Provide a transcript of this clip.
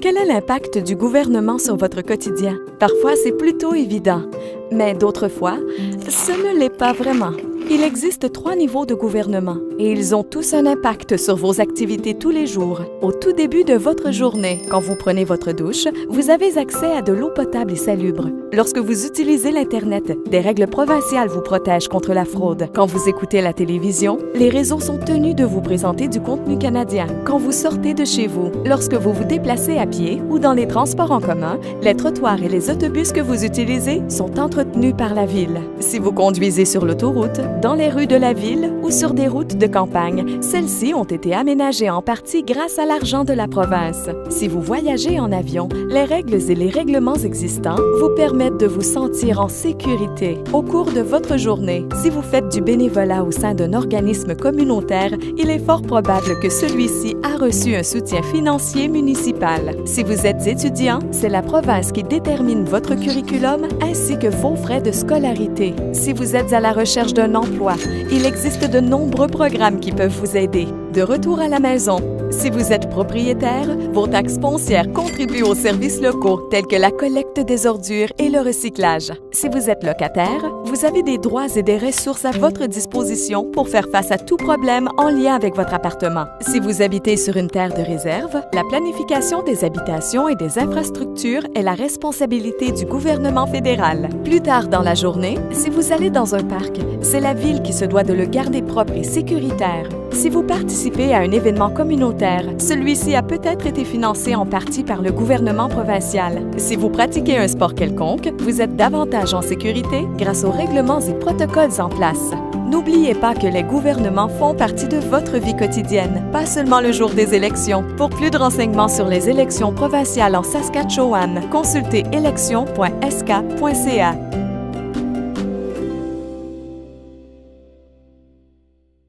Quel est l'impact du gouvernement sur votre quotidien? Parfois, c'est plutôt évident, mais d'autres fois, ce ne l'est pas vraiment. Il existe 3 niveaux de gouvernement et ils ont tous un impact sur vos activités tous les jours. Au tout début de votre journée, quand vous prenez votre douche, vous avez accès à de l'eau potable et salubre. Lorsque vous utilisez l'Internet, des règles provinciales vous protègent contre la fraude. Quand vous écoutez la télévision, les réseaux sont tenus de vous présenter du contenu canadien. Quand vous sortez de chez vous, lorsque vous vous déplacez à pied ou dans les transports en commun, les trottoirs et les autobus que vous utilisez sont entretenus par la ville. Si vous conduisez sur l'autoroute, dans les rues de la ville ou sur des routes de campagne, celles-ci ont été aménagées en partie grâce à l'argent de la province. Si vous voyagez en avion, les règles et les règlements existants vous permettent de vous sentir en sécurité. Au cours de votre journée, si vous faites du bénévolat au sein d'un organisme communautaire, il est fort probable que celui-ci a reçu un soutien financier municipal. Si vous êtes étudiant, c'est la province qui détermine votre curriculum ainsi que vos frais de scolarité. Si vous êtes à la recherche d'un emploi, il existe de nombreux programmes qui peuvent vous aider. De retour à la maison, si vous êtes propriétaire, vos taxes foncières contribuent aux services locaux tels que la collecte des ordures et le recyclage. Si vous êtes locataire, vous avez des droits et des ressources à votre disposition pour faire face à tout problème en lien avec votre appartement. Si vous habitez sur une terre de réserve, la planification des habitations et des infrastructures est la responsabilité du gouvernement fédéral. Plus tard dans la journée, si vous allez dans un parc, c'est la ville qui se doit de le garder propre et sécuritaire. Si vous participez à un événement communautaire, celui-ci a peut-être été financé en partie par le gouvernement provincial. Si vous pratiquez un sport quelconque, vous êtes davantage en sécurité grâce aux règlements et protocoles en place. N'oubliez pas que les gouvernements font partie de votre vie quotidienne, pas seulement le jour des élections. Pour plus de renseignements sur les élections provinciales en Saskatchewan, consultez élections.sk.ca.